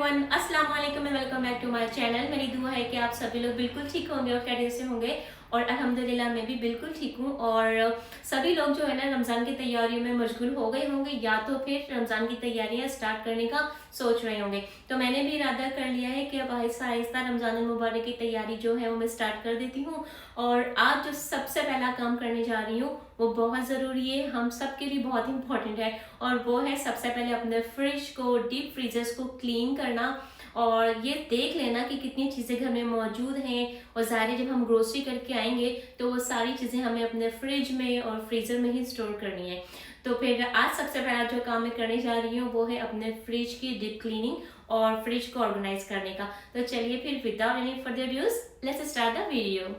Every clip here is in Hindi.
एवरीवन, अस्सलाम वालेकुम and welcome back to my channel. मेरी दुआ है कि आप सभी लोग बिल्कुल ठीक होंगे और खैरियत से होंगे और अल्हम्दुलिल्लाह मैं भी बिल्कुल ठीक हूँ। और सभी लोग जो है ना रमज़ान की तैयारियों में मशगूल हो गए होंगे या तो फिर रमज़ान की तैयारियां स्टार्ट करने का सोच रहे होंगे। तो मैंने भी इरादा कर लिया है कि अब आहिस्ता आहिस्ता रमज़ान मुबारक की तैयारी जो है वो मैं स्टार्ट कर देती हूँ। और आज जो सबसे पहला काम करने जा रही हूँ वो बहुत ज़रूरी है, हम सब के लिए बहुत इंपॉर्टेंट है। और वो है सबसे पहले अपने फ्रिज को, डीप फ्रीजर्स को क्लीन करना और ये देख लेना कि कितनी चीज़ें घर में मौजूद हैं। और ज़ाहिर है जब हम ग्रोसरी करके आएंगे तो वो सारी चीज़ें हमें अपने फ्रिज में और फ्रीज़र में ही स्टोर करनी है। तो फिर आज सबसे पहला जो काम मैं करने जा रही हूँ वो है अपने फ्रिज की डीप क्लीनिंग और फ्रिज को ऑर्गेनाइज करने का। तो चलिए फिर without any further dues let's start the video.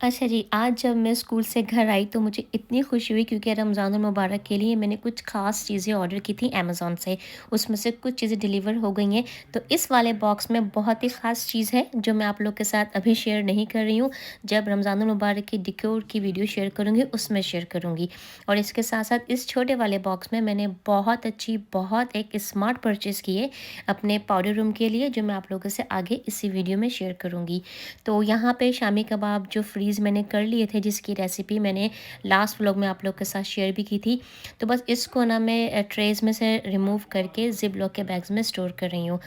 अच्छा जी, आज जब मैं स्कूल से घर आई तो मुझे इतनी खुशी हुई क्योंकि रमज़ान मुबारक के लिए मैंने कुछ ख़ास चीज़ें ऑर्डर की थी अमेज़ॉन से। उसमें से कुछ चीज़ें डिलीवर हो गई हैं। तो इस वाले बॉक्स में बहुत ही ख़ास चीज़ है जो मैं आप लोग के साथ अभी शेयर नहीं कर रही हूँ। जब रमज़ान मुबारक की डिकोर की वीडियो शेयर करूँगी उसमें शेयर करूँगी। और इसके साथ-साथ इस छोटे वाले बॉक्स में मैंने बहुत एक स्मार्ट परचेज़ की है अपने पाउडर रूम के लिए, जो मैं आप लोगों से आगे इसी वीडियो में शेयर करूँगी। तो यहाँ पे शामी कबाब जो फ्रीज़ मैंने कर लिए थे, जिसकी रेसिपी मैंने लास्ट व्लॉग में आप लोग के साथ शेयर भी की थी। तो बस इसको ना मैं ट्रेज़ में से रिमूव करके ज़िप लॉक के बैग्स में स्टोर कर रही हूँ।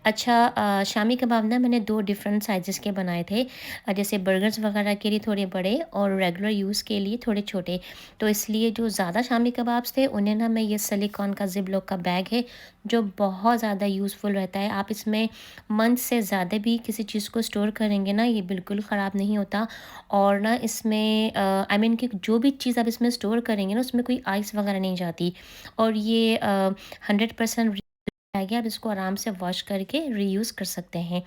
अच्छा, शामी कबाब ना मैंने 2 डिफरेंट साइज़ेस के बनाए थे। जैसे बर्गर्स वगैरह के लिए थोड़े बड़े और रेगुलर यूज़ के लिए थोड़े छोटे। तो इसलिए जो ज़्यादा शामी कबाब्स थे उन्हें ना मैं ये सिलिकॉन का ज़िप लॉक का बैग है जो बहुत ज़्यादा यूज़फुल रहता है। आप इसमें मंथ से ज़्यादा भी किसी चीज़ को स्टोर करेंगे ना, ये बिल्कुल ख़राब नहीं होता। और ना इसमें आई मीन कि जो भी चीज़ आप इसमें स्टोर करेंगे ना उसमें कोई आइस वगैरह नहीं जाती। और ये 100% आएगी, आप इसको आराम से वॉश करके रीयूज़ कर सकते हैं।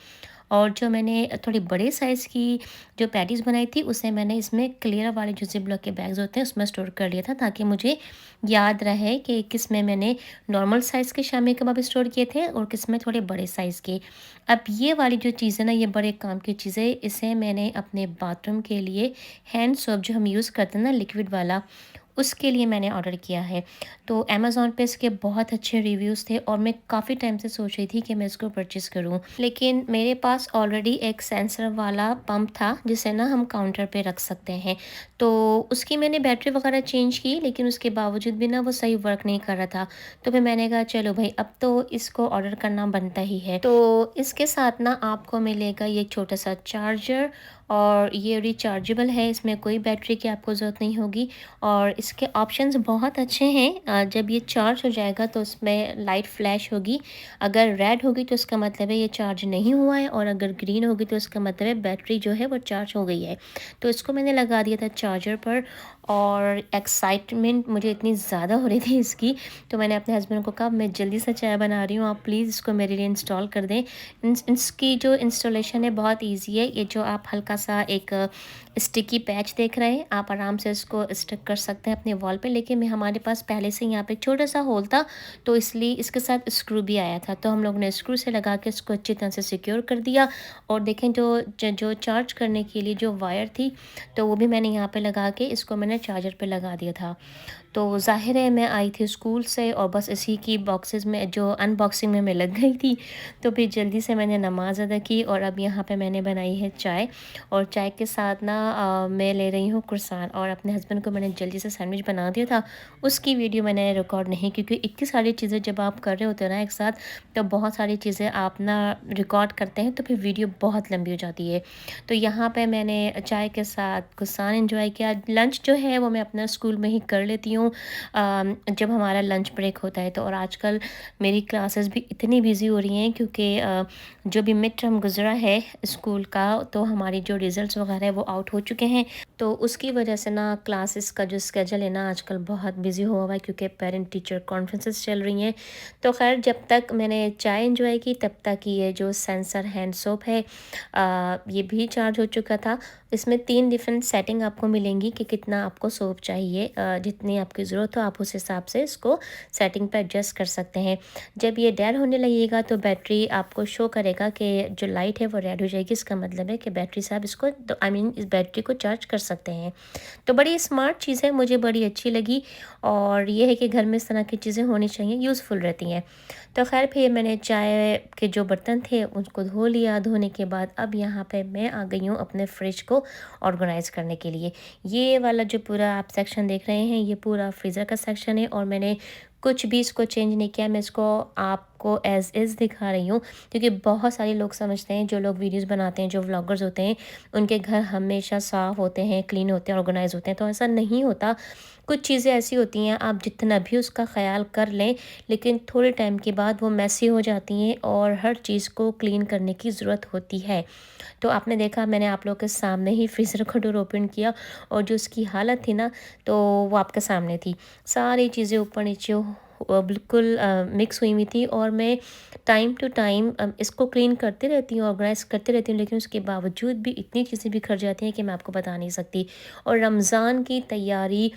और जो मैंने थोड़ी बड़े साइज़ की जो पैटीज़ बनाई थी उसे मैंने इसमें क्लियर वाले जो ज़िप लॉक के बैग्स होते हैं उसमें स्टोर कर लिया था, ताकि मुझे याद रहे कि किस में मैंने नॉर्मल साइज़ के शामी कबाब स्टोर किए थे और किस में थोड़े बड़े साइज़ के। अब ये वाली जो चीज़ है ना, ये बड़े काम की चीज़ है। इसे मैंने अपने बाथरूम के लिए हैंड सोप जो हम यूज़ करते हैं ना लिक्विड वाला, उसके लिए मैंने ऑर्डर किया है। तो अमेज़न पे इसके बहुत अच्छे रिव्यूज़ थे और मैं काफ़ी टाइम से सोच रही थी कि मैं इसको परचेज़ करूँ। लेकिन मेरे पास ऑलरेडी एक सेंसर वाला पंप था जिसे ना हम काउंटर पे रख सकते हैं। तो उसकी मैंने बैटरी वगैरह चेंज की, लेकिन उसके बावजूद भी ना वो सही वर्क नहीं कर रहा था। तो फिर मैंने कहा चलो भाई अब तो इसको ऑर्डर करना बनता ही है। तो इसके साथ ना आपको मिलेगा ये छोटा सा चार्जर और ये रिचार्जेबल है, इसमें कोई बैटरी की आपको ज़रूरत नहीं होगी। और इसके ऑप्शंस बहुत अच्छे हैं। जब ये चार्ज हो जाएगा तो उसमें लाइट फ्लैश होगी। अगर रेड होगी तो इसका मतलब है ये चार्ज नहीं हुआ है, और अगर ग्रीन होगी तो इसका मतलब है बैटरी जो है वो चार्ज हो गई है। तो इसको मैंने लगा दिया था चार्जर पर और एक्साइटमेंट मुझे इतनी ज़्यादा हो रही थी इसकी, तो मैंने अपने हस्बैंड को कहा मैं जल्दी से चाय बना रही हूँ, आप प्लीज़ इसको मेरे लिए इंस्टॉल कर दें। इसकी जो इंस्टॉलेशन है बहुत ईजी है। ये जो आप हल्का सा एक स्टिकी पैच देख रहे हैं, आप आराम से इसको स्टिक कर सकते हैं अपने वॉल पे। लेकिन मैं हमारे पास पहले से यहाँ पे एक छोटा सा होल था, तो इसलिए इसके साथ स्क्रू भी आया था, तो हम लोग ने स्क्रू से लगा के इसको अच्छी तरह से सिक्योर कर दिया। और देखें जो चार्ज करने के लिए जो वायर थी तो वो भी मैंने यहाँ पे लगा के इसको मैंने चार्जर पे लगा दिया था। तो ज़ाहिर है मैं आई थी स्कूल से और बस इसी की बॉक्सेस में जो अनबॉक्सिंग में मैं लग गई थी। तो फिर जल्दी से मैंने नमाज़ अदा की और अब यहाँ पे मैंने बनाई है चाय। और चाय के साथ ना मैं ले रही हूँ कुरसान, और अपने हस्बैंड को मैंने जल्दी से सैंडविच बना दिया था। उसकी वीडियो मैंने रिकॉर्ड नहीं, क्योंकि इतनी सारी चीज़ें जब आप कर रहे होते हैं ना एक साथ, तो बहुत सारी चीज़ें आप ना रिकॉर्ड करते हैं तो फिर वीडियो बहुत लंबी हो जाती है। तो यहाँ पे मैंने चाय के साथ कुरसान एंजॉय किया। लंच जो है वो मैं अपना स्कूल में ही कर लेती हूँ जब हमारा लंच ब्रेक होता है। तो और आजकल मेरी क्लासेस भी इतनी बिज़ी हो रही हैं क्योंकि जो भी मिड टर्म गुज़रा है स्कूल का, तो हमारी जो रिज़ल्ट्स वगैरह है वो आउट हो चुके हैं। तो उसकी वजह से ना क्लासेस का जो स्केजल है ना आजकल बहुत बिज़ी हुआ हुआ है, क्योंकि पेरेंट टीचर कॉन्फ्रेंसेस चल रही हैं। तो खैर जब तक मैंने चाय एंजॉय की तब तक ये जो सेंसर हैंड सोप है ये भी चार्ज हो चुका था। इसमें 3 डिफरेंट सेटिंग आपको मिलेंगी कि कितना आपको सोप चाहिए। जितनी आपकी ज़रूरत हो आप उस हिसाब से इसको सेटिंग पे एडजस्ट कर सकते हैं। जब ये डेड होने लगेगा तो बैटरी आपको शो करेगा कि जो लाइट है वो रेड हो जाएगी। इसका मतलब है कि बैटरी से आप इसको, तो आई मीन इस बैटरी को चार्ज कर सकते हैं। तो बड़ी स्मार्ट चीज़ है, मुझे बड़ी अच्छी लगी और ये है कि घर में इस तरह की चीज़ें होनी चाहिए, यूज़फुल रहती हैं। तो ख़ैर फिर मैंने चाय के जो बर्तन थे उसको धो लिया। धोने के बाद अब यहाँ पे मैं आ गई हूँ अपने फ्रिज को ऑर्गेनाइज़ करने के लिए। ये वाला जो पूरा आप सेक्शन देख रहे हैं, ये पूरा फ्रीज़र का सेक्शन है और मैंने कुछ भी इसको चेंज नहीं किया। मैं इसको आपको एज़ इज़ दिखा रही हूँ, क्योंकि बहुत सारे लोग समझते हैं, जो लोग वीडियोज़ बनाते हैं, जो व्लॉगर्स होते हैं, उनके घर हमेशा साफ़ होते हैं, क्लीन होते हैं, ऑर्गेनाइज़ होते हैं। तो ऐसा नहीं होता। कुछ चीज़ें ऐसी होती हैं, आप जितना भी उसका ख़याल कर लें, लेकिन थोड़े टाइम के बाद वो मेसी हो जाती हैं और हर चीज़ को क्लीन करने की ज़रूरत होती है। तो आपने देखा, मैंने आप लोगों के सामने ही फ्रीज़र का डोर ओपन किया और जो उसकी हालत थी ना, तो वो आपके सामने थी। सारी चीज़ें ऊपर नीचे बिल्कुल मिक्स हुई हुई थी और मैं टाइम टू टाइम इसको क्लीन करती रहती हूँ, ऑर्गेनाइज़ करती रहती हूँ, लेकिन उसके बावजूद भी इतनी चीज़ें बिखर जाती हैं कि मैं आपको बता नहीं सकती। और रमज़ान की तैयारी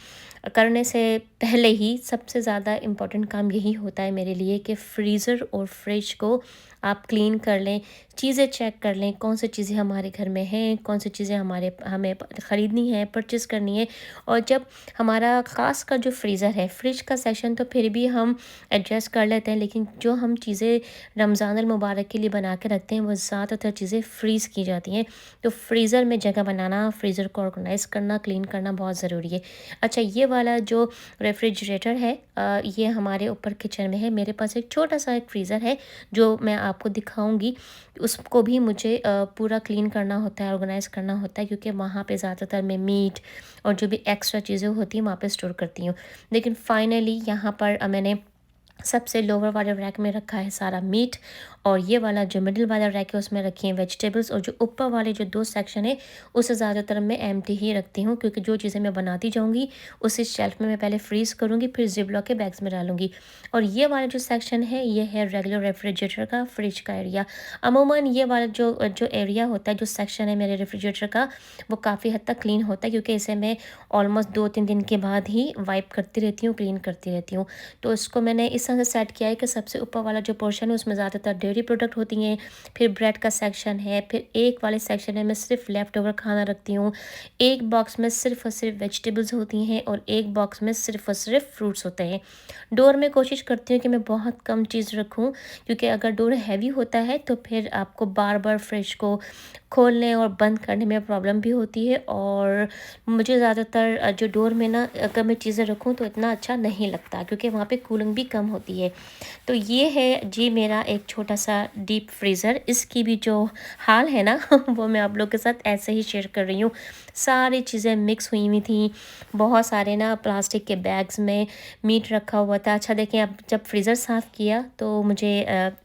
करने से पहले ही सबसे ज़्यादा इम्पोर्टेंट काम यही होता है मेरे लिए कि फ्रीज़र और फ्रिज को आप क्लीन कर लें, चीज़ें चेक कर लें, कौन सी चीज़ें हमारे घर में हैं, कौन सी चीज़ें हमें ख़रीदनी है, परचेज़ करनी है। और जब हमारा ख़ास कर जो फ्रीज़र है, फ्रिज का सेक्शन तो फिर भी हम एडजस्ट कर लेते हैं, लेकिन जो हम चीज़ें रमज़ान अल मुबारक के लिए बना के रखते हैं, वो ज़्यादातर चीज़ें फ्रीज़ की जाती हैं। तो फ्रीज़र में जगह बनाना, फ्रीज़र को ऑर्गेनाइज़ करना, क्लीन करना बहुत ज़रूरी है। अच्छा, ये वाला जो रेफ्रिजरेटर है, ये हमारे ऊपर किचन में है। मेरे पास एक छोटा-सा एक फ्रीज़र है, जो मैं आपको दिखाऊँगी। उसको भी मुझे पूरा क्लीन करना होता है, ऑर्गेनाइज़ करना होता है, क्योंकि वहाँ पे ज़्यादातर मैं मीट और जो भी एक्स्ट्रा चीज़ें होती हैं, वहाँ पे स्टोर करती हूँ। लेकिन फाइनली यहाँ पर मैंने सबसे लोअर वाले रैक में रखा है सारा मीट और ये वाला जो मिडिल वाला रैक है उसमें रखी हैं वेजिटेबल्स, और जो ऊपर वाले जो 2 सेक्शन है उसे ज़्यादातर मैं एम्प्टी ही रखती हूँ, क्योंकि जो चीज़ें मैं बनाती जाऊँगी उसी शेल्फ में मैं पहले फ्रीज़ करूँगी, फिर ज़िप-लॉक के बैग्स में डालूँगी। और ये वाला जो सेक्शन है, ये है रेगुलर रेफ्रिजरेटर का, फ्रिज का एरिया। अमूमन ये वाला जो जो एरिया होता है, जो सेक्शन है मेरे रेफ्रिजरेटर का, वो काफ़ी हद तक क्लीन होता है, क्योंकि इसे मैं ऑलमोस्ट 2-3 दिन के बाद ही वाइप करती रहती हूँ, क्लीन करती रहती हूँ। तो इसको मैंने इस तरह से सेट किया है कि सबसे ऊपर वाला जो पोर्शन है उसमें ज़्यादातर डेयरी प्रोडक्ट होती हैं, फिर ब्रेड का सेक्शन है, फिर एक वाले सेक्शन में मैं सिर्फ लेफ़्ट ओवर खाना रखती हूँ, एक बॉक्स में सिर्फ और सिर्फ वेजिटेबल्स होती हैं और एक बॉक्स में सिर्फ और सिर्फ फ्रूट्स होते हैं। डोर में कोशिश करती हूँ कि मैं बहुत कम चीज़ रखूँ, क्योंकि अगर डोर हैवी होता है तो फिर आपको बार बार फ्रिज को खोलने और बंद करने में प्रॉब्लम भी होती है। और मुझे ज़्यादातर जो डोर में ना अगर मैं चीज़ें रखूँ तो इतना अच्छा नहीं लगता, क्योंकि वहाँ पे कूलिंग भी कम होती है। तो ये है जी मेरा एक छोटा-सा डीप फ्रीज़र। इसकी भी जो हाल है ना वो मैं आप लोग के साथ ऐसे ही शेयर कर रही हूँ। सारी चीज़ें मिक्स हुई हुई थी, बहुत सारे ना प्लास्टिक के बैग्स में मीट रखा हुआ था। अच्छा देखें, अब जब फ्रीज़र साफ़ किया तो मुझे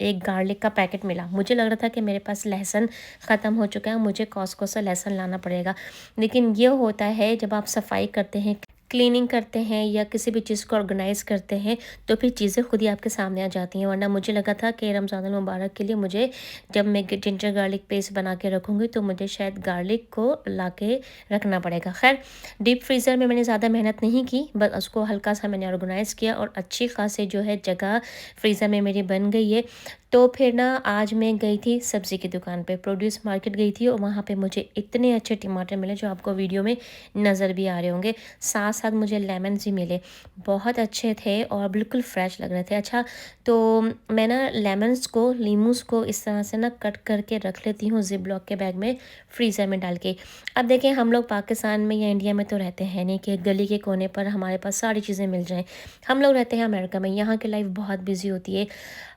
एक गार्लिक का पैकेट मिला। मुझे लग रहा था कि मेरे पास लहसुन ख़त्म हो चुका है, मुझे कॉस्को से लहसुन लाना पड़ेगा। लेकिन ये होता है जब आप सफाई करते हैं, क्लीनिंग करते हैं या किसी भी चीज़ को ऑर्गेनाइज़ करते हैं, तो फिर चीज़ें खुद ही आपके सामने आ जाती हैं। वरना मुझे लगा था कि रमज़ान अल मुबारक के लिए मुझे, जब मैं जिंजर गार्लिक पेस्ट बना के रखूँगी, तो मुझे शायद गार्लिक को ला के रखना पड़ेगा। खैर, डीप फ्रीज़र में मैंने ज़्यादा मेहनत नहीं की, बस उसको हल्का सा मैंने ऑर्गेनाइज़ किया और अच्छी खासी जो है जगह फ्रीज़र में मेरी बन गई है। तो फिर ना आज मैं गई थी सब्ज़ी की दुकान पे, प्रोड्यूस मार्केट गई थी और वहाँ पे मुझे इतने अच्छे टमाटर मिले, जो आपको वीडियो में नज़र भी आ रहे होंगे। साथ साथ मुझे लेमन्स भी मिले, बहुत अच्छे थे और बिल्कुल फ्रेश लग रहे थे। अच्छा, तो मैं ना लेमन्स को, लीमूस को इस तरह से ना कट करके रख लेती हूँ ज़िप-लॉक के बैग में, फ्रीज़र में डाल के। अब देखें, हम लोग पाकिस्तान में या इंडिया में तो रहते हैं नहीं कि गली के कोने पर हमारे पास सारी चीज़ें मिल जाएँ। हम लोग रहते हैं अमेरिका में, यहाँ की लाइफ बहुत बिज़ी होती है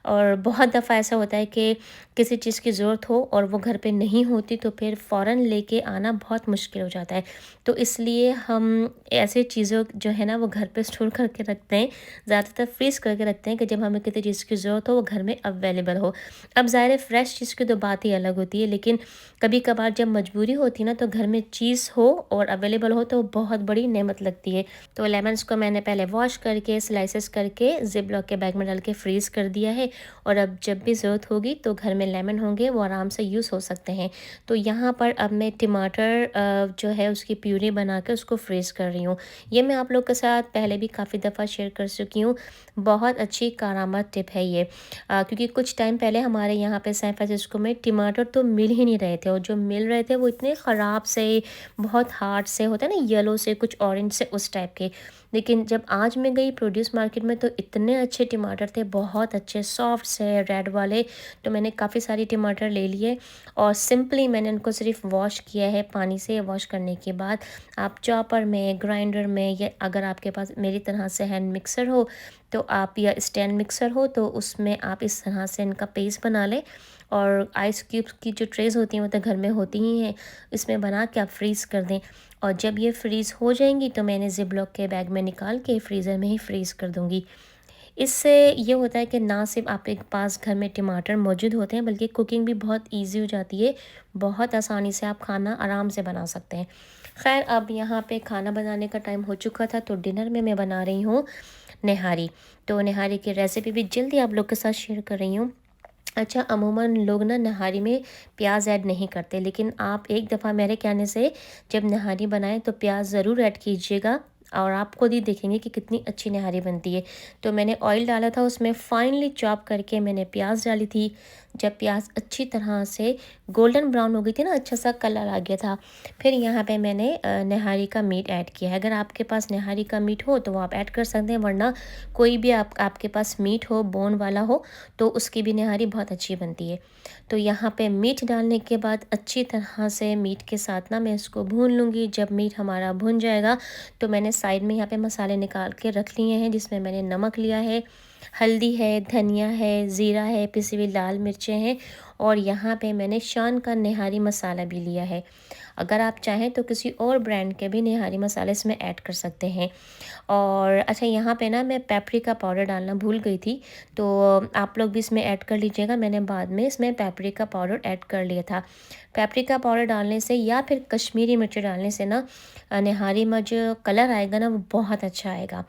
और बहुत दफ़ा ऐसा होता है कि किसी चीज़ की ज़रूरत हो और वो घर पे नहीं होती, तो फिर फ़ौरन लेके आना बहुत मुश्किल हो जाता है। तो इसलिए हम ऐसे चीज़ों जो है ना वो घर पे स्टोर करके रखते हैं, ज़्यादातर फ्रीज़ करके रखते हैं कि जब हमें किसी चीज़ की ज़रूरत हो वो घर में अवेलेबल हो। अब ज़ाहिर है फ्रेश चीज़ की तो बात ही अलग होती है, लेकिन कभी कभार जब मजबूरी होती है ना, तो घर में चीज़ हो और अवेलेबल हो तो बहुत बड़ी नेमत लगती है। तो लेमन्स को मैंने पहले वॉश करके, स्लाइसेस करके ज़िप-लॉक के बैग में डाल के फ्रीज़ कर दिया है। और अब जब भी ज़रूरत होगी तो घर में लेमन होंगे, वो आराम से यूज़ हो सकते हैं। तो यहाँ पर अब मैं टमाटर जो है उसकी प्यूरी बना के उसको फ्रीज़ कर रही हूँ। ये मैं आप लोग के साथ पहले भी काफ़ी दफ़ा शेयर कर चुकी हूँ। बहुत अच्छी कारआमद टिप है ये, क्योंकि कुछ टाइम पहले हमारे यहाँ पे सैन फ्रांसिस्को में टमाटर तो मिल ही नहीं रहे थे, और जो मिल रहे थे वो इतने ख़राब से, बहुत हार्ड से होता है ना, येलो से, कुछ ऑरेंज से, उस टाइप के। लेकिन जब आज मैं गई प्रोड्यूस मार्केट में तो इतने अच्छे टमाटर थे, बहुत अच्छे सॉफ्ट से रेड वाले। तो मैंने काफ़ी सारी टमाटर ले लिए और सिंपली मैंने उनको सिर्फ वॉश किया है पानी से। वॉश करने के बाद आप चॉपर में, ग्राइंडर में, या अगर आपके पास मेरी तरह से हैंड मिक्सर हो तो आप, या स्टैंड मिक्सर हो तो उसमें आप इस तरह से इनका पेस्ट बना लें। और आइस क्यूब्स की जो ट्रेज़ होती हैं वो तो घर में होती ही हैं, इसमें बना के आप फ्रीज़ कर दें। और जब ये फ्रीज़ हो जाएंगी तो मैंने ज़िप लॉक के बैग में निकाल के फ्रीज़र में ही फ्रीज़ कर दूँगी। इससे ये होता है कि ना सिर्फ आपके पास घर में टमाटर मौजूद होते हैं, बल्कि कुकिंग भी बहुत ईज़ी हो जाती है। बहुत आसानी से आप खाना आराम से बना सकते हैं। ख़ैर, अब यहाँ पे खाना बनाने का टाइम हो चुका था, तो डिनर में मैं बना रही हूँ नहारी। तो नहारी की रेसिपी भी जल्दी आप लोग के साथ शेयर कर रही हूँ। अच्छा, अमूमन लोग ना नहारी में प्याज ऐड नहीं करते, लेकिन आप एक दफ़ा मेरे कहने से जब नहारी बनाएं तो प्याज ज़रूर ऐड कीजिएगा, और आप खुद ही देखेंगे कि कितनी अच्छी नहारी बनती है। तो मैंने ऑयल डाला था, उसमें फाइनली चॉप करके मैंने प्याज डाली थी। जब प्याज अच्छी तरह से गोल्डन ब्राउन हो गई थी ना, अच्छा सा कलर आ गया था, फिर यहाँ पे मैंने नहारी का मीट ऐड किया है। अगर आपके पास नहारी का मीट हो तो वो आप ऐड कर सकते हैं, वरना कोई भी आपके पास मीट हो, बोन वाला हो, तो उसकी भी नहारी बहुत अच्छी बनती है। तो यहाँ पे मीट डालने के बाद अच्छी तरह से मीट के साथ ना मैं इसको भून लूँगी। जब मीट हमारा भुन जाएगा तो मैंने साइड में यहाँ पे मसाले निकाल के रख लिए हैं, जिसमें मैंने नमक लिया है, हल्दी है, धनिया है, ज़ीरा है, पिसी हुई लाल मिर्चें हैं, और यहाँ पे मैंने शान का निहारी मसाला भी लिया है। अगर आप चाहें तो किसी और ब्रांड के भी निहारी मसाले इसमें ऐड कर सकते हैं। और अच्छा, यहाँ पे ना मैं पेपरिका पाउडर डालना भूल गई थी, तो आप लोग भी इसमें ऐड कर लीजिएगा। मैंने बाद में इसमें पेपरिका पाउडर ऐड कर लिया था। पेपरिका पाउडर डालने से या फिर कश्मीरी मिर्च डालने से ना निहारी में जो कलर आएगा ना वो बहुत अच्छा आएगा।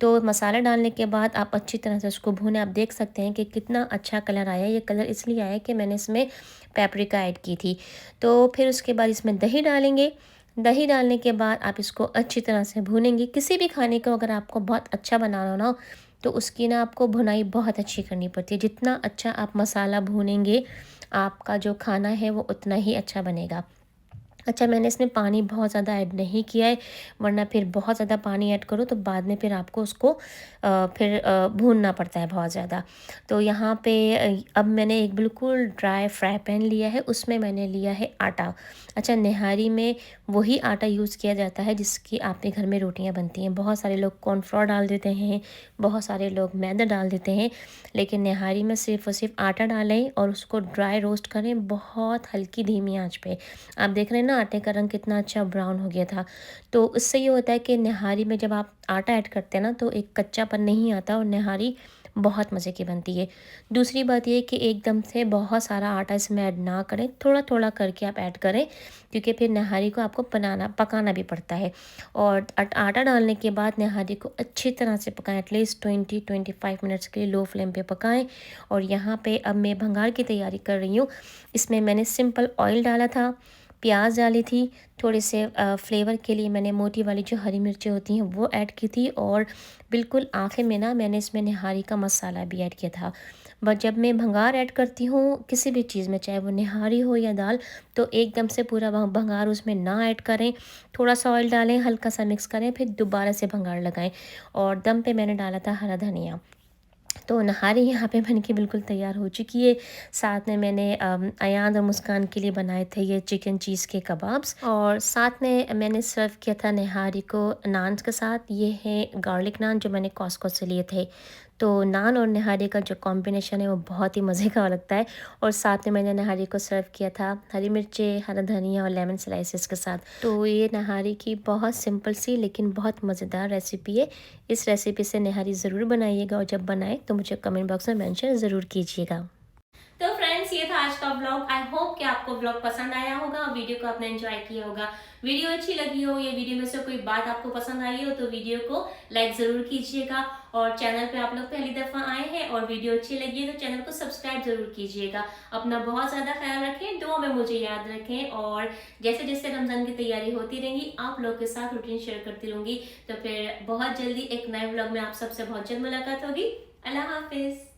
तो मसाला डालने के बाद आप अच्छी तरह से उसको भूनें। आप देख सकते हैं कि कितना अच्छा कलर आया। ये कलर इसलिए आया कि मैंने इसमें पेपरिका ऐड की थी। तो फिर उसके बाद इसमें दही डालेंगे। दही डालने के बाद आप इसको अच्छी तरह से भूनेंगे। किसी भी खाने को अगर आपको बहुत अच्छा बनाना हो ना, तो उसकी ना आपको भुनाई बहुत अच्छी करनी पड़ती है। जितना अच्छा आप मसाला भूनेंगे, आपका जो खाना है वो उतना ही अच्छा बनेगा। अच्छा, मैंने इसमें पानी बहुत ज़्यादा ऐड नहीं किया है, वरना फिर बहुत ज़्यादा पानी ऐड करो तो बाद में फिर आपको उसको फिर भूनना पड़ता है बहुत ज़्यादा। तो यहाँ पे अब मैंने एक बिल्कुल ड्राई फ्राई पैन लिया है, उसमें मैंने लिया है आटा। अच्छा, निहारी में वही आटा यूज़ किया जाता है जिसकी आपके घर में रोटियाँ बनती हैं। बहुत सारे लोग कॉर्नफ्लोर डाल देते हैं, बहुत सारे लोग मैदा डाल देते हैं, लेकिन निहारी में सिर्फ़ और सिर्फ आटा डालें और उसको ड्राई रोस्ट करें बहुत हल्की धीमी आँच पे। आप देख रहे हैं ना आटे का रंग कितना अच्छा ब्राउन हो गया था। तो इससे ये होता है कि निहारी में जब आप आटा ऐड करते हैं ना तो एक कच्चापन नहीं आता, और निहारी बहुत मज़े की बनती है। दूसरी बात ये कि एकदम से बहुत सारा आटा इसमें ऐड ना करें, थोड़ा थोड़ा करके आप ऐड करें, क्योंकि फिर निहारी को आपको पकाना भी पड़ता है। और आटा डालने के बाद निहारी को अच्छी तरह से पकाएं, एटलीस्ट 20-25 मिनट्स के लिए लो फ्लेम पे पकाएं। और यहाँ पे अब मैं भंगार की तैयारी कर रही हूँ। इसमें मैंने सिंपल ऑयल डाला था, प्याज डाली थी, थोड़े से फ्लेवर के लिए मैंने मोटी वाली जो हरी मिर्चें होती हैं वो ऐड की थी, और बिल्कुल आखिर में ना मैंने इसमें निहारी का मसाला भी ऐड किया था। बट जब मैं भंगार ऐड करती हूँ किसी भी चीज़ में, चाहे वो निहारी हो या दाल, तो एकदम से पूरा भंगार उसमें ना ऐड करें। थोड़ा सा ऑयल डालें, हल्का सा मिक्स करें, फिर दोबारा से भंगार लगाएं। और दम पे मैंने डाला था हरा धनिया। तो नहारी यहाँ पे बन के बिल्कुल तैयार हो चुकी है। साथ में मैंने अयान और मुस्कान के लिए बनाए थे ये चिकन चीज़ के कबाब्स, और साथ में मैंने सर्व किया था नहारी को नान के साथ। ये है गार्लिक नान जो मैंने कॉस्को से लिए थे। तो नान और नहारी का जो कॉम्बिनेशन है वो बहुत ही मज़े का लगता है। और साथ में मैंने नहारी को सर्व किया था हरी मिर्चें, हरा धनिया और लेमन स्लाइसेस के साथ। तो ये नहारी की बहुत सिंपल सी लेकिन बहुत मज़ेदार रेसिपी है। इस रेसिपी से नहारी ज़रूर बनाइएगा, और जब बनाएं तो मुझे कमेंट बॉक्स में मेंशन ज़रूर कीजिएगा। तो फ्रेंड्स, ये था आज का ब्लॉग। आई होप कि आपको ब्लॉग पसंद आया होगा, वीडियो को आपने एंजॉय किया होगा। वीडियो अच्छी लगी हो या वीडियो में से कोई बात आपको पसंद आई हो तो वीडियो को लाइक जरूर कीजिएगा। और चैनल पे आप लोग पहली दफा आए हैं और वीडियो अच्छी लगी है तो चैनल को सब्सक्राइब जरूर कीजिएगा। अपना बहुत ज्यादा ख्याल रखें, दुआ में मुझे याद रखें, और जैसे जैसे रमजान की तैयारी होती रहेंगी आप लोग के साथ रूटीन शेयर करती रहूंगी। तो फिर बहुत जल्दी एक नए ब्लॉग में आप सबसे बहुत जल्द मुलाकात होगी। अल्लाह हाफिज।